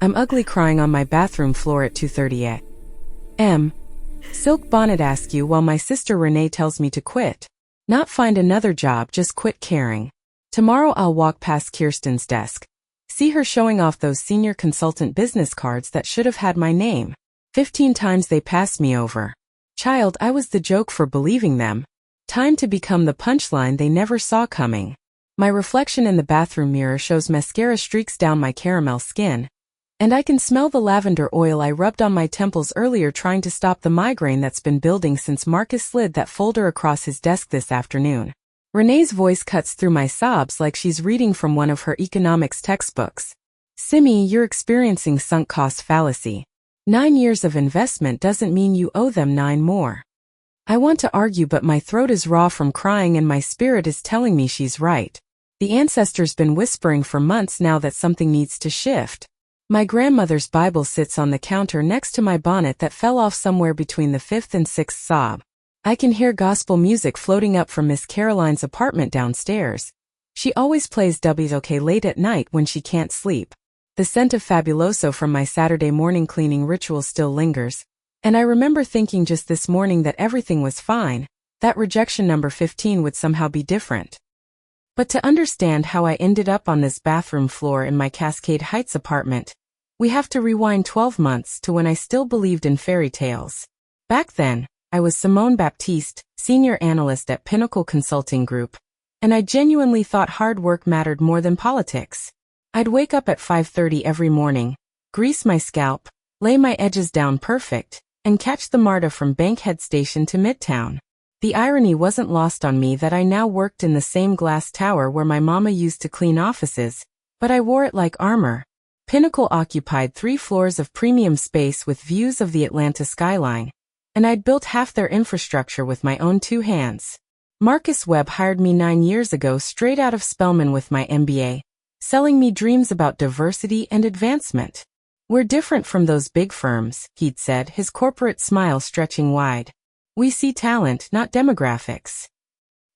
I'm ugly crying on my bathroom floor at 2:30 a.m. Silk bonnet askew while my sister Renee tells me to quit. Not find another job, just quit caring. Tomorrow I'll walk past Kirsten's desk. See her showing off those senior consultant business cards that should have had my name. 15 times they passed me over. Child, I was the joke for believing them. Time to become the punchline they never saw coming. My reflection in the bathroom mirror shows mascara streaks down my caramel skin. And I can smell the lavender oil I rubbed on my temples earlier trying to stop the migraine that's been building since Marcus slid that folder across his desk this afternoon. Renee's voice cuts through my sobs like she's reading from one of her economics textbooks. Simi, you're experiencing sunk cost fallacy. 9 years of investment doesn't mean you owe them 9 more. I want to argue, but my throat is raw from crying and my spirit is telling me she's right. The ancestors been whispering for months now that something needs to shift. My grandmother's Bible sits on the counter next to my bonnet that fell off somewhere between the 5th and 6th sob. I can hear gospel music floating up from Miss Caroline's apartment downstairs. She always plays WOK late at night when she can't sleep. The scent of Fabuloso from my Saturday morning cleaning ritual still lingers. And I remember thinking just this morning that everything was fine, that rejection number 15 would somehow be different. But to understand how I ended up on this bathroom floor in my Cascade Heights apartment, we have to rewind 12 months to when I still believed in fairy tales. Back then, I was Simone Baptiste, senior analyst at Pinnacle Consulting Group, and I genuinely thought hard work mattered more than politics. I'd wake up at 5:30 every morning, grease my scalp, lay my edges down perfect, and catch the MARTA from Bankhead Station to Midtown. The irony wasn't lost on me that I now worked in the same glass tower where my mama used to clean offices, but I wore it like armor. Pinnacle occupied 3 floors of premium space with views of the Atlanta skyline, and I'd built half their infrastructure with my own 2 hands. Marcus Webb hired me 9 years ago straight out of Spelman with my MBA, selling me dreams about diversity and advancement. We're different from those big firms, he'd said, his corporate smile stretching wide. We see talent, not demographics.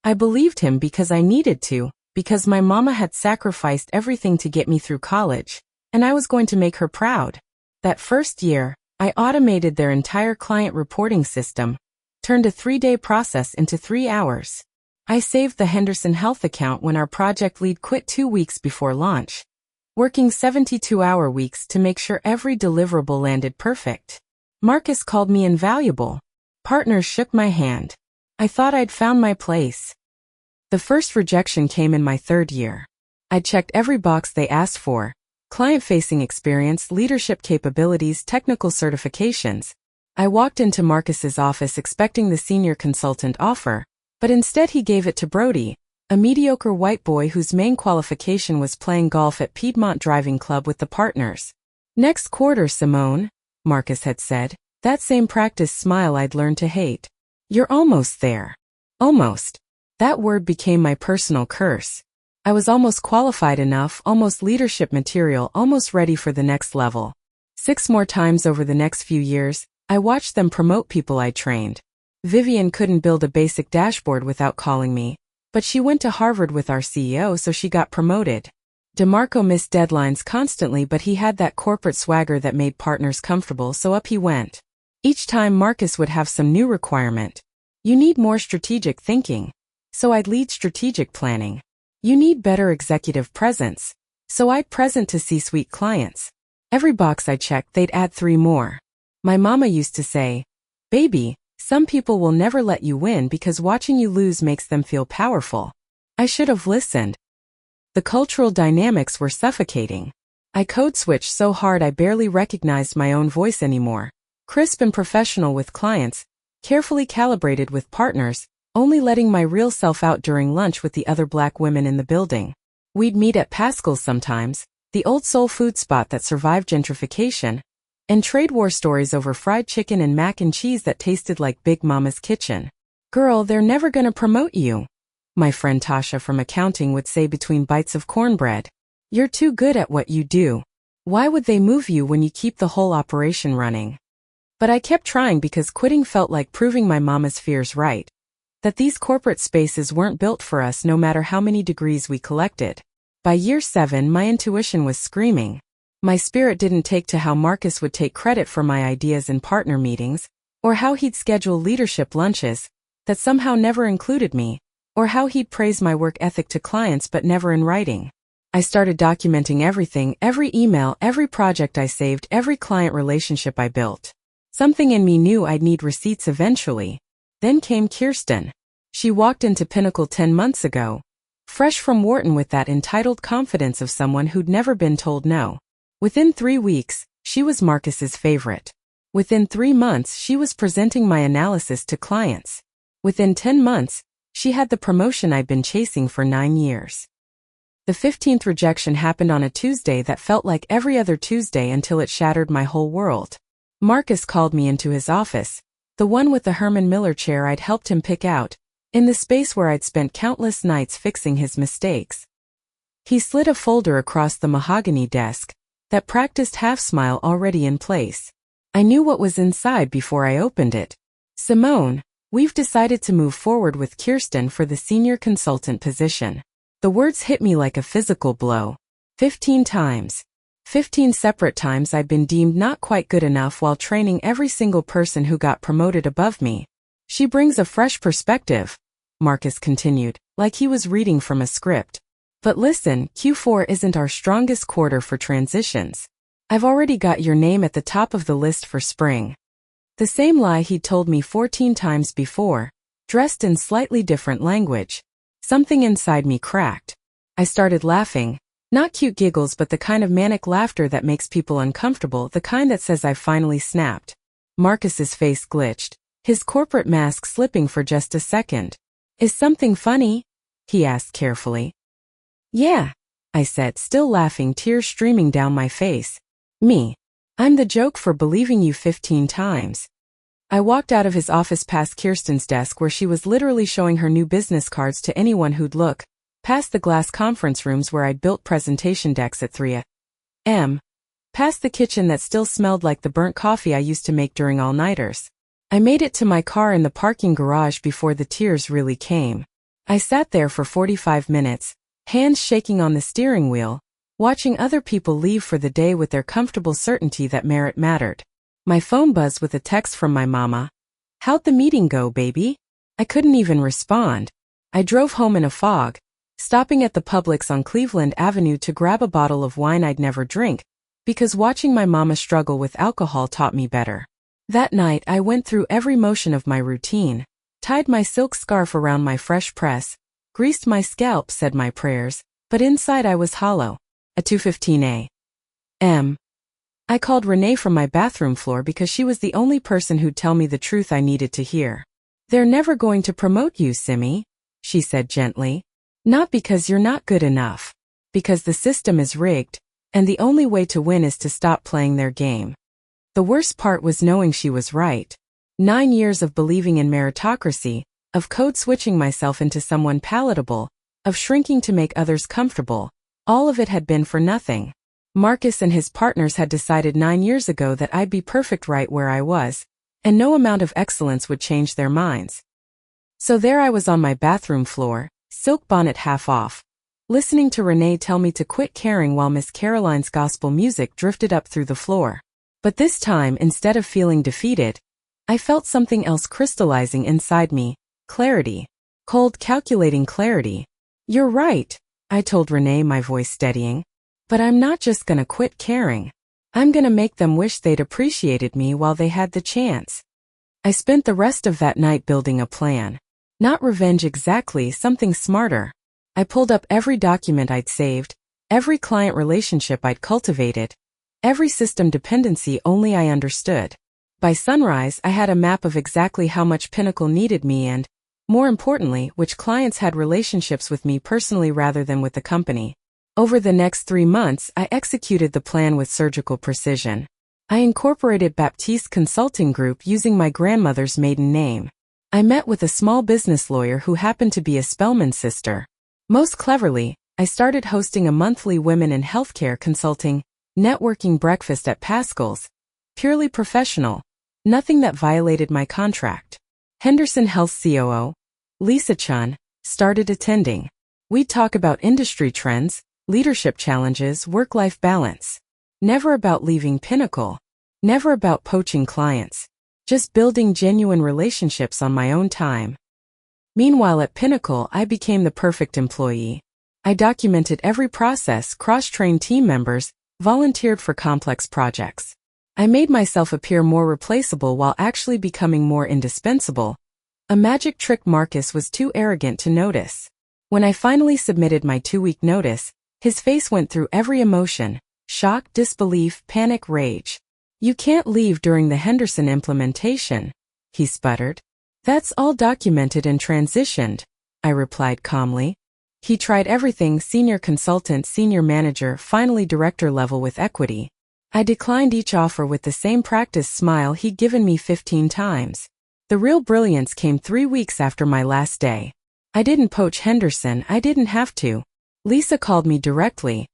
I believed him because I needed to, because my mama had sacrificed everything to get me through college, and I was going to make her proud. That first year, I automated their entire client reporting system, turned a 3-day process into 3 hours. I saved the Henderson Health account when our project lead quit 2 weeks before launch, working 72-hour weeks to make sure every deliverable landed perfect. Marcus called me invaluable. Partners shook my hand. I thought I'd found my place. The first rejection came in my 3rd year. I'd checked every box they asked for: client-facing experience, leadership capabilities, technical certifications. I walked into Marcus's office expecting the senior consultant offer, but instead he gave it to Brody, a mediocre white boy whose main qualification was playing golf at Piedmont Driving Club with the partners. Next quarter, Simone, Marcus had said, that same practice smile I'd learned to hate. You're almost there. Almost. That word became my personal curse. I was almost qualified enough, almost leadership material, almost ready for the next level. 6 more times over the next few years, I watched them promote people I trained. Vivian couldn't build a basic dashboard without calling me, but she went to Harvard with our CEO, so she got promoted. DeMarco missed deadlines constantly, but he had that corporate swagger that made partners comfortable, so up he went. Each time Marcus would have some new requirement. You need more strategic thinking. So I'd lead strategic planning. You need better executive presence. So I'd present to C-suite clients. Every box I checked, they'd add 3 more. My mama used to say, "Baby, some people will never let you win because watching you lose makes them feel powerful." I should have listened. The cultural dynamics were suffocating. I code switched so hard I barely recognized my own voice anymore. Crisp and professional with clients, carefully calibrated with partners, only letting my real self out during lunch with the other black women in the building. We'd meet at Pascal's sometimes, the old soul food spot that survived gentrification, and trade war stories over fried chicken and mac and cheese that tasted like Big Mama's kitchen. "Girl, they're never gonna promote you," my friend Tasha from accounting would say between bites of cornbread. "You're too good at what you do. Why would they move you when you keep the whole operation running?" But I kept trying because quitting felt like proving my mama's fears right. That these corporate spaces weren't built for us no matter how many degrees we collected. By year 7, my intuition was screaming. My spirit didn't take to how Marcus would take credit for my ideas in partner meetings, or how he'd schedule leadership lunches that somehow never included me, or how he'd praise my work ethic to clients but never in writing. I started documenting everything, every email, every project I saved, every client relationship I built. Something in me knew I'd need receipts eventually. Then came Kirsten. She walked into Pinnacle 10 months ago, fresh from Wharton with that entitled confidence of someone who'd never been told no. Within 3 weeks, she was Marcus's favorite. Within 3 months, she was presenting my analysis to clients. Within 10 months, she had the promotion I'd been chasing for 9 years. The 15th rejection happened on a Tuesday that felt like every other Tuesday until it shattered my whole world. Marcus called me into his office, the one with the Herman Miller chair I'd helped him pick out, in the space where I'd spent countless nights fixing his mistakes. He slid a folder across the mahogany desk, that practiced half-smile already in place. I knew what was inside before I opened it. Simone, we've decided to move forward with Kirsten for the senior consultant position. The words hit me like a physical blow. 15 times. 15 separate times I'd been deemed not quite good enough while training every single person who got promoted above me. She brings a fresh perspective, Marcus continued, like he was reading from a script. But listen, Q4 isn't our strongest quarter for transitions. I've already got your name at the top of the list for spring. The same lie he'd told me 14 times before, dressed in slightly different language. Something inside me cracked. I started laughing, not cute giggles but the kind of manic laughter that makes people uncomfortable, the kind that says I've finally snapped. Marcus's face glitched, his corporate mask slipping for just a second. Is something funny? He asked carefully. Yeah, I said, still laughing, tears streaming down my face. Me. I'm the joke for believing you 15 times. I walked out of his office past Kirsten's desk where she was literally showing her new business cards to anyone who'd look, past the glass conference rooms where I'd built presentation decks at 3 a.m., past the kitchen that still smelled like the burnt coffee I used to make during all-nighters. I made it to my car in the parking garage before the tears really came. I sat there for 45 minutes, hands shaking on the steering wheel, watching other people leave for the day with their comfortable certainty that merit mattered. My phone buzzed with a text from my mama. How'd the meeting go, baby? I couldn't even respond. I drove home in a fog, stopping at the Publix on Cleveland Avenue to grab a bottle of wine I'd never drink, because watching my mama struggle with alcohol taught me better. That night I went through every motion of my routine, tied my silk scarf around my fresh press, greased my scalp, said my prayers, but inside I was hollow. At 2:15 a.m. I called Renee from my bathroom floor because she was the only person who'd tell me the truth I needed to hear. They're never going to promote you, Simmy, she said gently. Not because you're not good enough. Because the system is rigged, and the only way to win is to stop playing their game. The worst part was knowing she was right. 9 years of believing in meritocracy, of code switching myself into someone palatable, of shrinking to make others comfortable, all of it had been for nothing. Marcus and his partners had decided 9 years ago that I'd be perfect right where I was, and no amount of excellence would change their minds. So there I was on my bathroom floor, silk bonnet half off, listening to Renee tell me to quit caring while Miss Caroline's gospel music drifted up through the floor. But this time, instead of feeling defeated, I felt something else crystallizing inside me, clarity. Cold, calculating clarity. You're right, I told Renee, my voice steadying. But I'm not just gonna quit caring. I'm gonna make them wish they'd appreciated me while they had the chance. I spent the rest of that night building a plan. Not revenge exactly, something smarter. I pulled up every document I'd saved, every client relationship I'd cultivated, every system dependency only I understood. By sunrise, I had a map of exactly how much Pinnacle needed me and, more importantly, which clients had relationships with me personally rather than with the company. Over the next 3 months, I executed the plan with surgical precision. I incorporated Baptiste Consulting Group using my grandmother's maiden name. I met with a small business lawyer who happened to be a Spellman sister. Most cleverly, I started hosting a monthly women in healthcare consulting, networking breakfast at Pascal's. Purely professional, nothing that violated my contract. Henderson Health's COO, Lisa Chun, started attending. We'd talk about industry trends, leadership challenges, work-life balance. Never about leaving Pinnacle. Never about poaching clients. Just building genuine relationships on my own time. Meanwhile at Pinnacle, I became the perfect employee. I documented every process, cross-trained team members, volunteered for complex projects. I made myself appear more replaceable while actually becoming more indispensable. A magic trick Marcus was too arrogant to notice. When I finally submitted my 2-week notice, his face went through every emotion: shock, disbelief, panic, rage. "You can't leave during the Henderson implementation," he sputtered. "That's all documented and transitioned," I replied calmly. He tried everything: senior consultant, senior manager, finally director level with equity. I declined each offer with the same practice smile he'd given me 15 times. The real brilliance came 3 weeks after my last day. I didn't poach Henderson, I didn't have to. Lisa called me directly,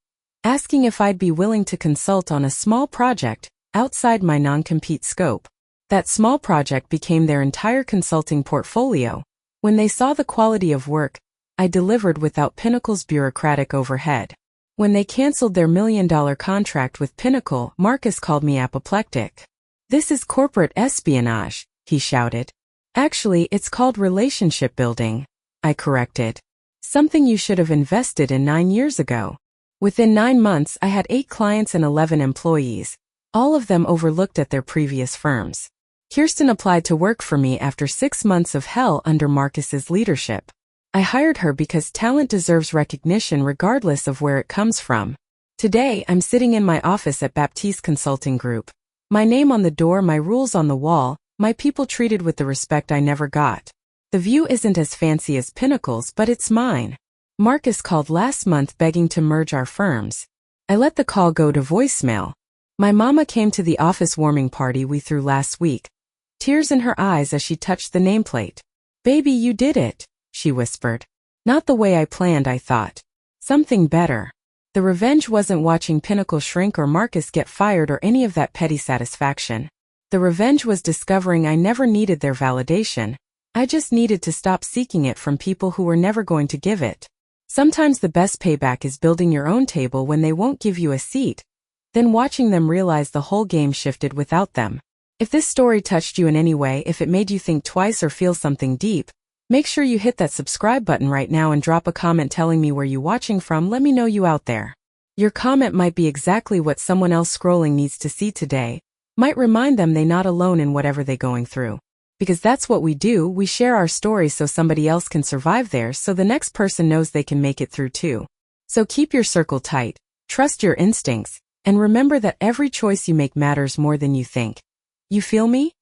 asking if I'd be willing to consult on a small project outside my non-compete scope. That small project became their entire consulting portfolio. When they saw the quality of work I delivered without Pinnacle's bureaucratic overhead. When they canceled their $1 million contract with Pinnacle, Marcus called me apoplectic. "This is corporate espionage," he shouted. "Actually, it's called relationship building," I corrected. "Something you should have invested in 9 years ago." Within 9 months, I had 8 clients and 11 employees, all of them overlooked at their previous firms. Kirsten applied to work for me after 6 months of hell under Marcus's leadership. I hired her because talent deserves recognition regardless of where it comes from. Today, I'm sitting in my office at Baptiste Consulting Group. My name on the door, my rules on the wall, my people treated with the respect I never got. The view isn't as fancy as Pinnacle's, but it's mine. Marcus called last month begging to merge our firms. I let the call go to voicemail. My mama came to the office warming party we threw last week, tears in her eyes as she touched the nameplate. "Baby, you did it," she whispered. "Not the way I planned," I thought. Something better. The revenge wasn't watching Pinnacle shrink or Marcus get fired or any of that petty satisfaction. The revenge was discovering I never needed their validation. I just needed to stop seeking it from people who were never going to give it. Sometimes the best payback is building your own table when they won't give you a seat, then watching them realize the whole game shifted without them. If this story touched you in any way, if it made you think twice or feel something deep, make sure you hit that subscribe button right now and drop a comment telling me where you're watching from. Let me know you out there. Your comment might be exactly what someone else scrolling needs to see today, might remind them they're not alone in whatever they're going through. Because that's what we do, we share our stories so somebody else can survive theirs, so the next person knows they can make it through too. So keep your circle tight, trust your instincts, and remember that every choice you make matters more than you think. You feel me?